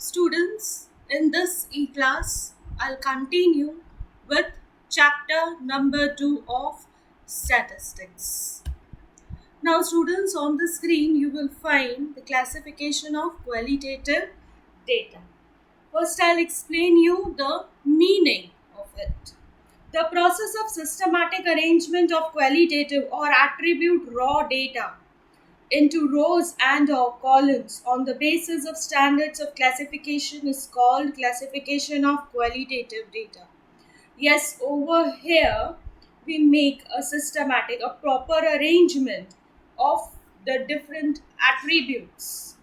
Students, in this e-class, I'll continue with chapter number 2 of statistics. Now, students, on the screen you will find the classification of qualitative data. First, I'll explain you the meaning of it. The process of systematic arrangement of qualitative or attribute raw data into rows and or columns on the basis of standards of classification is called classification of qualitative data. Yes, over here we make a systematic, a proper arrangement of the different attributes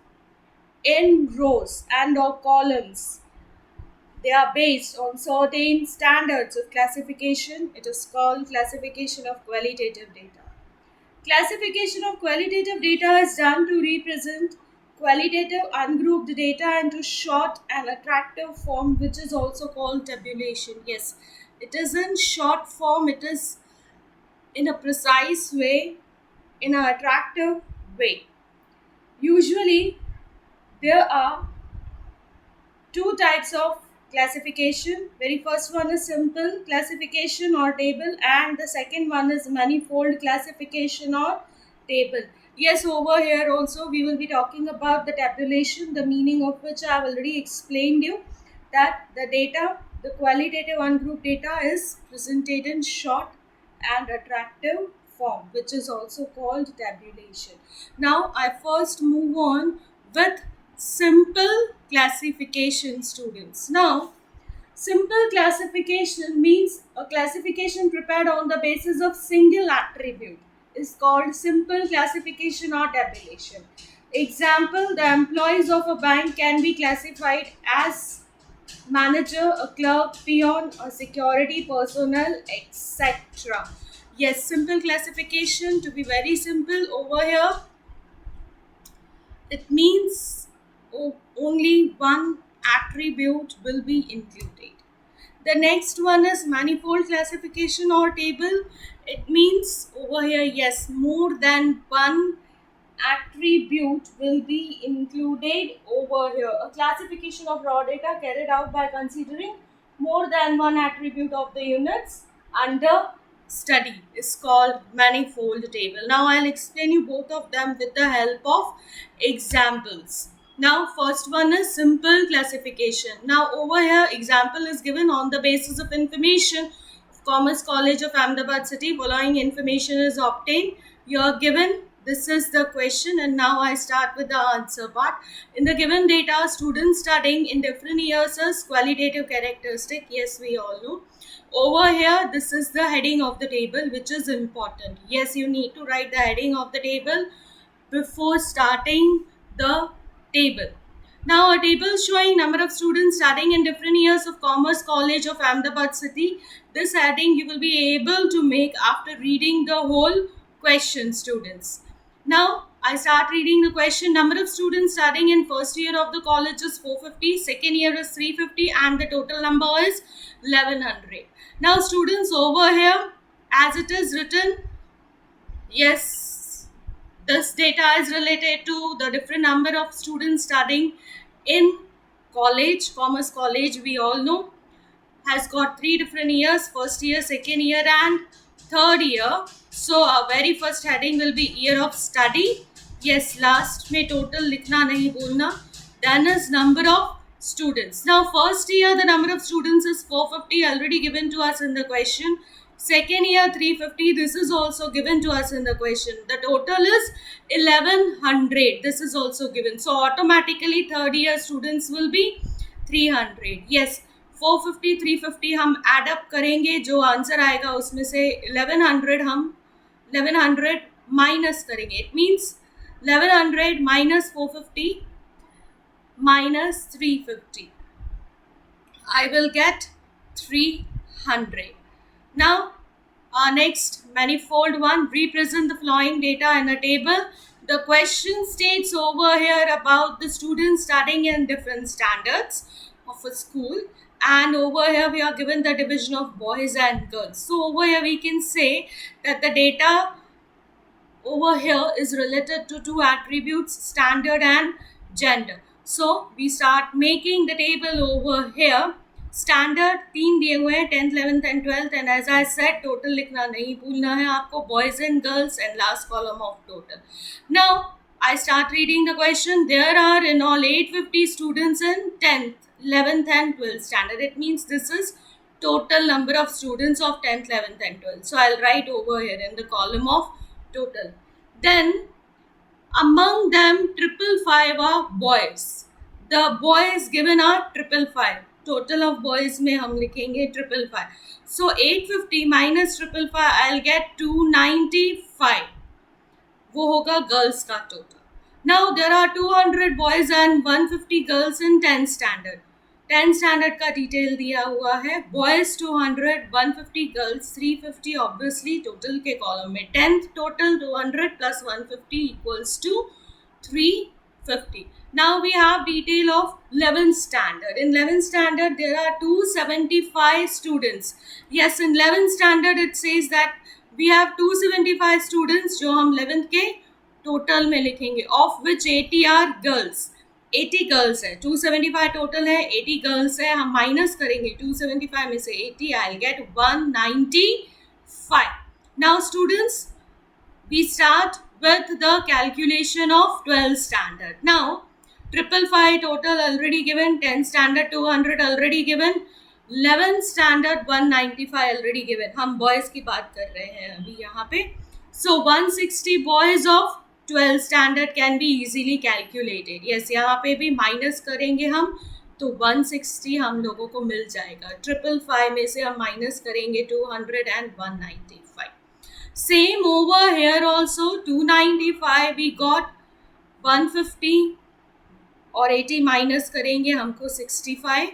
in rows and or columns. They are based on certain standards of classification. It is called classification of qualitative data. Classification of qualitative data is done to represent qualitative ungrouped data into short and attractive form, which is also called tabulation. Yes, it is in short form, it is in a precise way, in an attractive way. Usually, there are two types of classification. Very first one is simple classification or table, and the second one is manifold classification or table. Yes, over here also we will be talking about the tabulation, the meaning of which I have already explained you, that the data, the qualitative ungrouped data is presented in short and attractive form, which is also called tabulation. Now I first move on with simple classification, students. Now, simple classification means a classification prepared on the basis of single attribute is called simple classification or tabulation. Example, the employees of a bank can be classified as manager, a clerk, peon, a security personnel, etc. Yes, simple classification, to be very simple over here, it means only one attribute will be included. The next one is manifold classification or table. It means over here, yes, more than one attribute will be included over here. A classification of raw data carried out by considering more than one attribute of the units under study is called manifold table. Now I'll explain you both of them with the help of examples. Now first one is simple classification. Now over here example is given on the basis of information of Commerce College of Ahmedabad City. Following information is obtained. You are given, this is the question, and now I start with the answer part. In the given data, students studying in different years as qualitative characteristic. Yes, we all know. Over here, this is the heading of the table, which is important. Yes, you need to write the heading of the table before starting the table. Now, a table showing number of students studying in different years of Commerce College of Ahmedabad City. This heading you will be able to make after reading the whole question, students. Now, I start reading the question. Number of students studying in first year of the college is 450, second year is 350, and the total number is 1100. Now, students, over here, as it is written, yes, this data is related to the different number of students studying in college. Commerce College, we all know, has got 3 different years: first year, second year, and third year. So our very first heading will be year of study. Yes, last में total लिखना नहीं बोलना. Then is number of students. Now first year the number of students is 450, already given to us in the question. Second year 350, this is also given to us in the question. The total is 1100, this is also given. So automatically third year students will be 300. Yes, 450 350 हम add up करेंगे, जो answer आएगा उसमें से 1100 हम 1100 minus करेंगे. It means 1100 minus 450 minus 350. I will get 300. Now, our next manifold one, represent the following data in a table. The question states over here about the students studying in different standards of a school, and over here we are given the division of boys and girls. So over here we can say that the data over here is related to two attributes, standard and gender. So we start making the table over here. Standard 3 दिए हुए हैं, 10th 11th and 12th, and as I said total लिखना नहीं भूलना है आपको, boys and girls and last column of total. Now I start reading the question. There are in all 850 students in 10th, 11th and 12th standard. It means this is total number of students of 10th, 11th and 12th. So I'll write over here in the column of total. Then among them 555 are boys. The boys given are 555. Total of boys में हम लिखेंगे 555. So 850 minus 555 I'll get 295. वो होगा girls का total. Now there are 200 boys and 150 girls in 10th standard. 10th standard का detail दिया हुआ है. Boys 200, 150 girls 350. ऑब्वियसली टोटल के कॉलम में 10th total 200 plus 150 equals to 350. Now we have detail of 11th standard. In 11th standard there are 275 students. Yes, in 11th standard it says that we have 275 students जो हम 11th के total में लिखेंगे, of which 80 are girls. 80 girls है. 275 total है, 80 girls है. हम minus करेंगे 275 में से 80, I'll get 195. Now students, we start with the calculation of 12th standard. Now 555 total already given, 10th standard 200 already given, 11th standard 195 already given. हम boys की बात कर रहे हैं अभी यहाँ पे. So 160 boys of 12th standard can be easily calculated. Yes, यहाँ पे भी माइनस करेंगे हम तो 160 हम लोगों को मिल जाएगा. 555 में से हम माइनस करेंगे 200 and 195. Same over here also, 295 we got 150 और 80 माइनस करेंगे हमको 65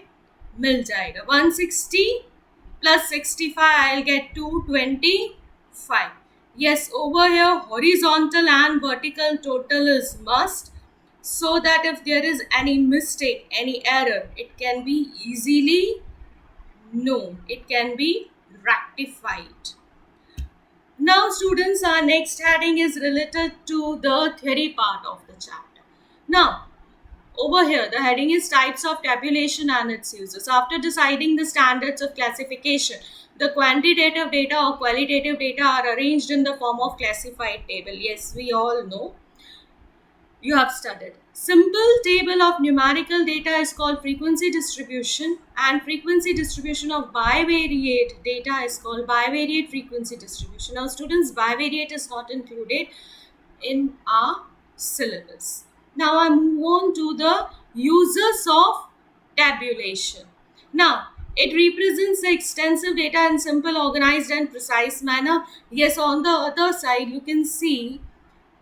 मिल जाएगा. 160 plus 65 I'll get 225. Yes, over here horizontal and vertical total is must, so that if there is any mistake, any error, it can be easily known, it can be rectified. Now students, our next heading is related to the theory part of the chapter. Now over here the heading is types of tabulation and its uses. After deciding the standards of classification, the quantitative data or qualitative data are arranged in the form of classified table. Yes, we all know, you have studied. Simple table of numerical data is called frequency distribution, and frequency distribution of bivariate data is called bivariate frequency distribution. Now students, bivariate is not included in our syllabus. Now I move on to the uses of tabulation. Now it represents the extensive data in simple, organized and precise manner. Yes, on the other side you can see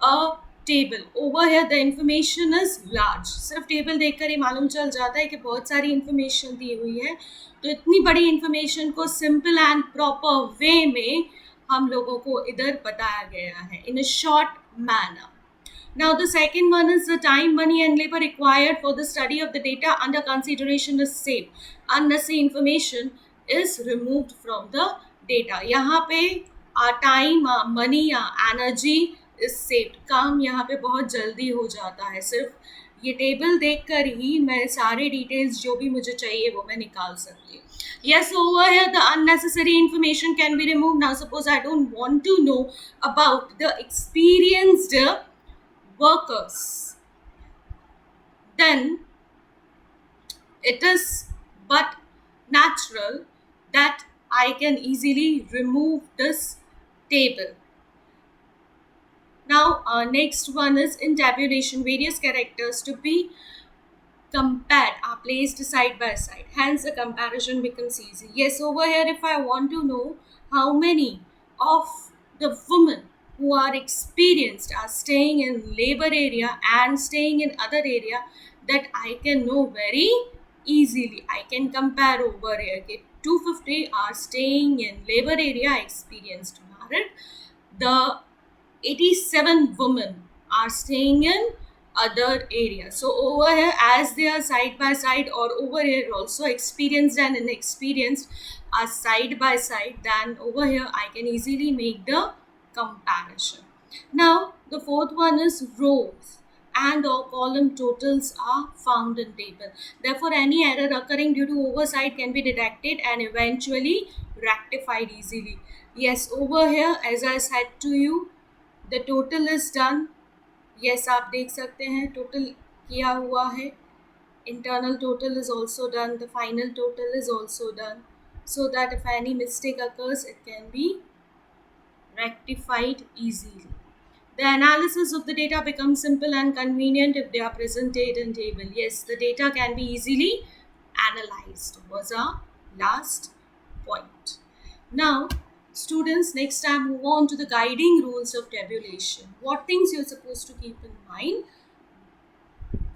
a table. Over here the information is large. सिर्फ table देखकर ही मालूम चल जाता है कि बहुत सारी information दी हुई है. तो इतनी बड़ी इन्फॉर्मेशन को सिंपल एंड प्रॉपर वे में हम लोगों को इधर बताया गया है, in a short manner. Now the second one is the time, money and labor required for the study of the data under consideration is saved. Unnecessary information is removed from the data. यहाँ पे time, money या energy is saved. काम यहाँ पे बहुत जल्दी हो जाता है. सिर्फ ये टेबल देखकर ही मैं सारे डिटेल्स जो भी मुझे चाहिए वो मैं निकाल सकती हूँ. Yes, over here the unnecessary information can be removed. Now suppose I don't want to know about the experienced workers, then it is but natural that I can easily remove this table. Now next one is in tabulation, various characters to be compared are placed side by side, hence the comparison becomes easy. Yes, over here if I want to know how many of the women who are experienced are staying in labor area and staying in other area, that I can know very easily. I can compare over here. Okay, 250 are staying in labor area, experienced married. The 87 women are staying in other area. So over here as they are side by side, or over here also experienced and inexperienced are side by side, then over here I can easily make the comparison. Now the fourth one is rows and or column totals are found in table. Therefore, any error occurring due to oversight can be detected and eventually rectified easily. Yes, over here, as I said to you, the total is done. Yes, आप देख सकते हैं total किया हुआ है. Internal total is also done. The final total is also done. So that if any mistake occurs, it can be rectified easily. The analysis of the data becomes simple and convenient if they are presented in table. Yes, the data can be easily analyzed was our last point. Now, students, next time move on to the guiding rules of tabulation. What things you're supposed to keep in mind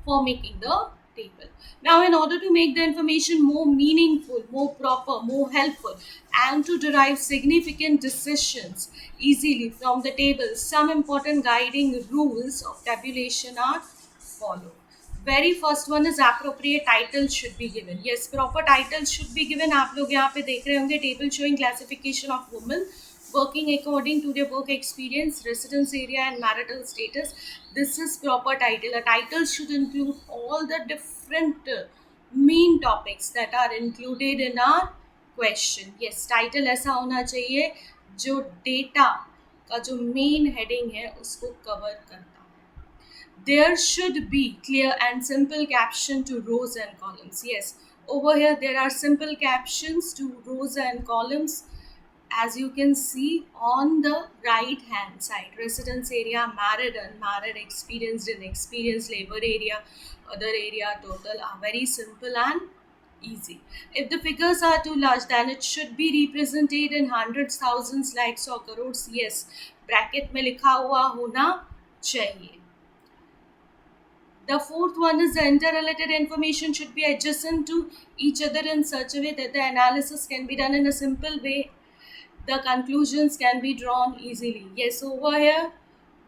for making the table. Now, in order to make the information more meaningful, more proper, more helpful, and to derive significant decisions easily from the table, some important guiding rules of tabulation are followed. Very first one is appropriate titles should be given. Yes, proper titles should be given. आप लोग यहाँ पे देख रहे होंगे table showing classification of women working according to their work experience, residence area, and marital status. This is proper title. A title should include all the different main topics that are included in our question. Yes, title ऐसा होना चाहिए जो data का जो main heading है उसको cover करता है. There should be clear and simple caption to rows and columns. Yes, over here there are simple captions to rows and columns. As you can see on the right hand side, residence area, married, unmarried, experienced, inexperienced, labor area, other area, total are very simple and easy. If the figures are too large, then it should be represented in hundreds, thousands, lakhs or crores. Yes, bracket में लिखा हुआ होना चाहिए. The fourth one is the interrelated information should be adjacent to each other in such a way that the analysis can be done in a simple way. The conclusions can be drawn easily. Yes, over here,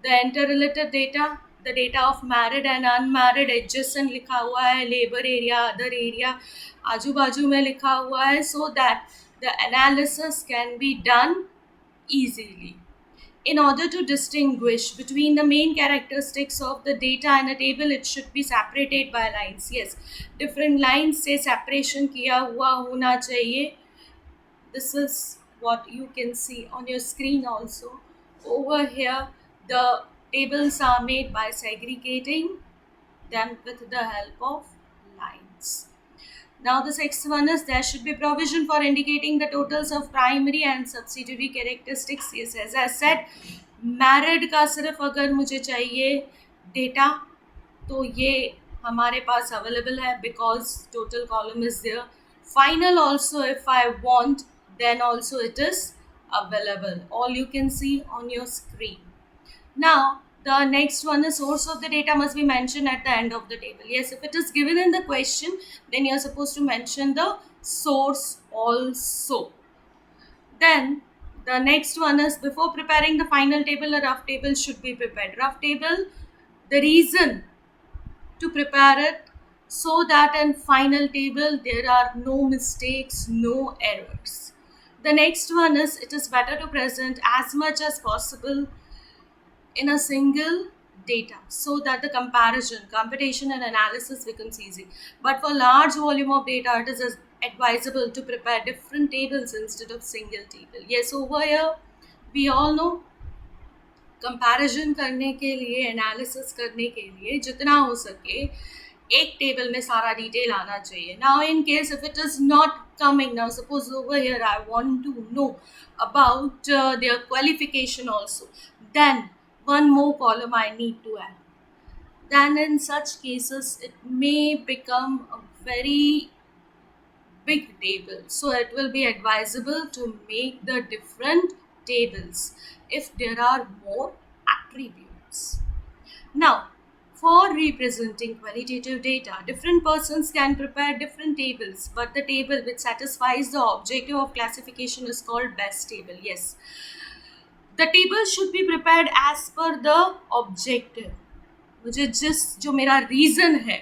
the interrelated data, the data of married and unmarried adjacent लिखा हुआ है, labor area, other area, आजू बाजू में लिखा हुआ है, so that the analysis can be done easily. In order to distinguish between the main characteristics of the data in a table, it should be separated by lines. Yes, different lines से separation किया हुआ होना चाहिए. This is what you can see on your screen also. Over here, the tables are made by segregating them with the help of lines. Now the next one is there should be provision for indicating the totals of primary and subsidiary characteristics. Yes, as I said, married का सिर्फ अगर मुझे चाहिए data तो ये हमारे पास available है because total column is there. Final also if I want, then also it is available. All you can see on your screen. Now, the next one, the source of the data must be mentioned at the end of the table. Yes, if it is given in the question, then you are supposed to mention the source also. Then, the next one is before preparing the final table, a rough table should be prepared. Rough table, the reason to prepare it so that in final table there are no mistakes, no errors. The next one is it is better to present as much as possible in a single data so that the computation and analysis becomes easy. But for large volume of data, it is advisable to prepare different tables instead of single table. Yes, over here we all know comparison करने के लिए analysis करने के लिए जितना हो सके एक टेबल में सारा डिटेल आना चाहिए. Now in case if it is not coming, now suppose over here I want to know about their qualification also, then one more column I need to add. Then in such cases it may become a very big table, so it will be advisable to make the different tables if there are more attributes. Now, for representing qualitative data, different persons can prepare different tables, but the table which satisfies the objective of classification is called best table. Yes, the table should be prepared as per the objective. मुझे जो मेरा reason है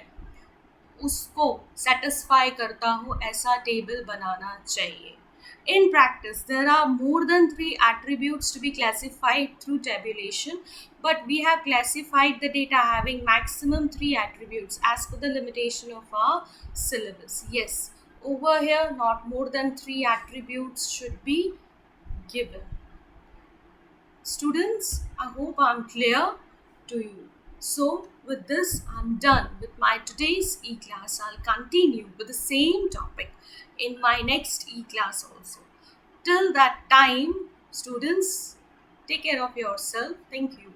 उसको satisfy करता हो ऐसा table बनाना चाहिए. In practice, there are more than 3 attributes to be classified through tabulation, but we have classified the data having maximum 3 attributes as per the limitation of our syllabus. Yes, over here, not more than 3 attributes should be given. Students, I hope I'm clear to you. So, with this, I'm done with my today's e-class. I'll continue with the same topic in my next e-class also. Till that time, students, take care of yourself. Thank you.